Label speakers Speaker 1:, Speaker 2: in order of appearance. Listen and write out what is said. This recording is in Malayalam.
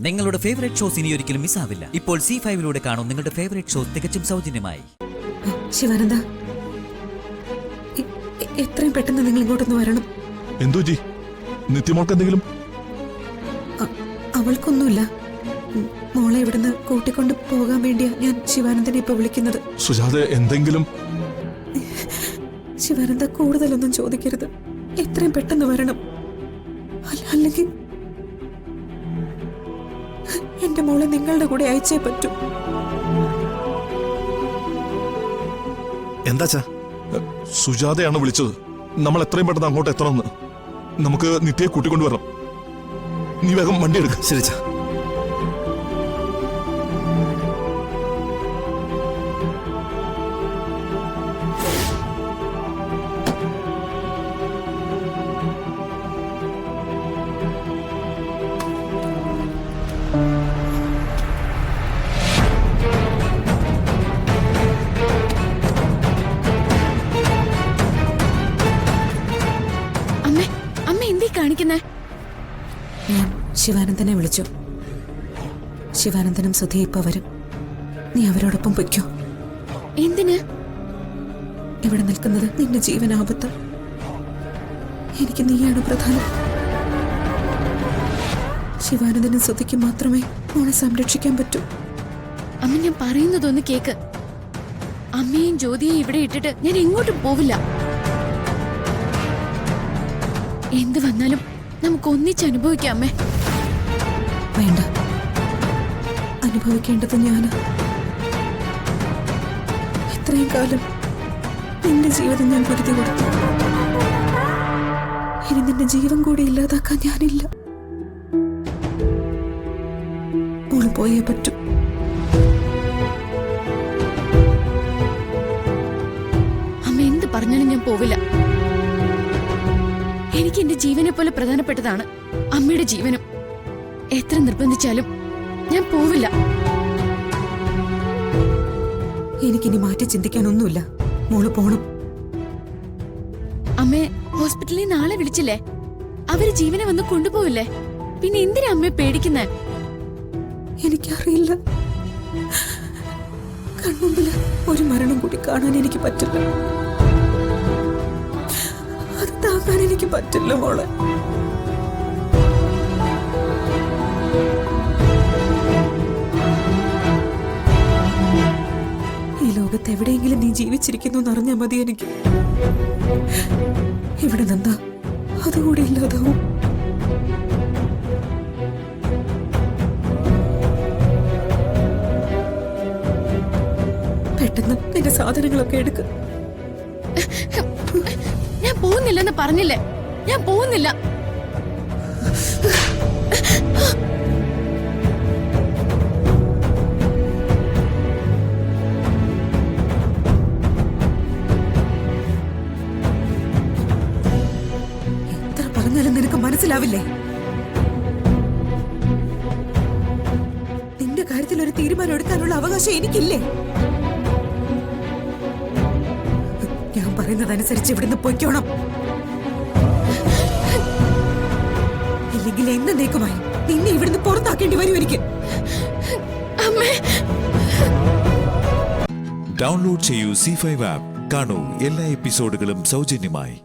Speaker 1: നിങ്ങളുടെ ഫേവറേറ്റ് ഷോസ് ഇനി ഒരിക്കലും മിസ്സാവില്ല. ഇപ്പോൾ C5 കാണും നിങ്ങളുടെ ഫേവറേറ്റ് ഷോസ് തികച്ചും സൗജന്യമായി.
Speaker 2: ശിവാനന്ദ, എത്രയും പെട്ടെന്ന് നിങ്ങൾ ഇങ്ങോട്ടൊന്ന് വരണം.
Speaker 3: എന്തോ ജി, നിത്യമോൾക്ക് എന്തെങ്കിലും?
Speaker 2: അവൾക്കൊന്നുമില്ല. മോളെ ഇവിടുന്ന് കൂട്ടിക്കൊണ്ട് പോകാൻ വേണ്ടിയാ ഞാൻ ശിവാനന്ദനെ ഇപ്പൊ വിളിക്കുന്നത്.
Speaker 3: സുജാത, എന്തെങ്കിലും?
Speaker 2: ശിവാനന്ദ, കൂടുതലൊന്നും ചോദിക്കരുത്. എത്രയും പെട്ടെന്ന് വരണം. അല്ലെങ്കിൽ എന്റെ മോളെ നിങ്ങളുടെ കൂടെ അയച്ചേ പറ്റൂ.
Speaker 4: എന്താച്ചാ?
Speaker 3: സുജാതയാണ് വിളിച്ചത്. നമ്മൾ എത്രയും പെട്ടെന്ന് അങ്ങോട്ട് എത്തണമെന്ന്. നമുക്ക് നിത്യയെ കൂട്ടിക്കൊണ്ടുവരണം. നീ വേഗം വണ്ടി എടുക്ക.
Speaker 4: ശരിച്ചാ.
Speaker 2: ഞാൻ ശിവാനന്ദനെ വിളിച്ചു. ശിവാനന്ദനും സുധി ഇപ്പൊ വരും. നീ അവരോടൊപ്പം പൊയ്ക്കോ.
Speaker 5: എന്തിന്?
Speaker 2: ഇവിടെ നിൽക്കുന്നത് നിന്റെ ജീവൻ ആപത്ത്. എനിക്ക് നീയാണ് പ്രധാനം. ശിവാനന്ദനും സുധിക്ക് മാത്രമേ മോളെ സംരക്ഷിക്കാൻ പറ്റൂ.
Speaker 5: അമ്മ, ഞാൻ പറയുന്നതൊന്ന് കേക്ക്. അമ്മയും ജ്യോതിയെയും ഇവിടെ ഇട്ടിട്ട് ഞാൻ എങ്ങോട്ടും പോവില്ല. എന്ത് വന്നാലും നമുക്ക് ഒന്നിച്ച് അനുഭവിക്കാം അമ്മേ.
Speaker 2: വേണ്ട, അനുഭവിക്കേണ്ടത് ഞാന്. ഇത്രയും കാലം നിന്റെ ജീവിതം ഞാൻ പൊരുതി കൊടുത്തു. ഇനി നിന്റെ ജീവൻ കൂടി ഇല്ലാതാക്കാൻ ഞാനില്ല. മോള് പോയേ പറ്റൂ.
Speaker 5: അമ്മ എന്ത് പറഞ്ഞാലും ഞാൻ പോവില്ല. എനിക്ക് എന്റെ ജീവനെ പോലെ പ്രധാനപ്പെട്ടതാണ് അമ്മയുടെ ജീവനും. എത്ര നിർബന്ധിച്ചാലും ഞാൻ പോവില്ല.
Speaker 2: എനിക്കിനി മാറ്റി ചിന്തിക്കാനൊന്നുമില്ല. മോള് പോണം.
Speaker 5: അമ്മേ, ഹോസ്പിറ്റലിൽ നാളെ വിളിച്ചില്ലേ? അവര് ജീവനെ വന്ന് കൊണ്ടുപോവില്ലേ? പിന്നെ എന്തിനാ അമ്മയെ പേടിക്കുന്നേ?
Speaker 2: എനിക്കറിയില്ല. കൺമുമ്പില് ഒരു മരണം കൂടി കാണാൻ എനിക്ക് പറ്റില്ല. അത് താങ്ങാൻ എനിക്ക് പറ്റില്ല മോളെ. ഈ ലോകത്ത് എവിടെയെങ്കിലും നീ ജീവിച്ചിരിക്കുന്നു എന്നറിഞ്ഞാൽ മതി എനിക്ക്. ഇവിടെ നിന്നാ അതുകൂടി ഇല്ലാതാവും. പെട്ടെന്ന് നിന്റെ സാധനങ്ങളൊക്കെ എടുക്ക.
Speaker 5: ഞാൻ പോകുന്നില്ലെന്ന് പറഞ്ഞില്ലേ? ഞാൻ പോകുന്നില്ല.
Speaker 2: എത്ര പറഞ്ഞാലും നിനക്ക് മനസ്സിലാവില്ലേ? നിന്റെ കാര്യത്തിൽ ഒരു തീരുമാനം എടുക്കാനുള്ള അവകാശം എനിക്കില്ലേ? ഞാൻ പറയുന്നതനുസരിച്ച് ഇവിടുന്ന് പൊയ്ക്കോണം. ഇല്ലെങ്കിൽ എന്നേക്കുമായി നിന്നെ ഇവിടുന്ന് പുറത്താക്കേണ്ടി വരും എനിക്ക്.
Speaker 6: ഡൗൺലോഡ് ചെയ്യൂ C5 ആപ്പ്. കാണൂ എല്ലാ എപ്പിസോഡുകളും സൗജന്യമായി.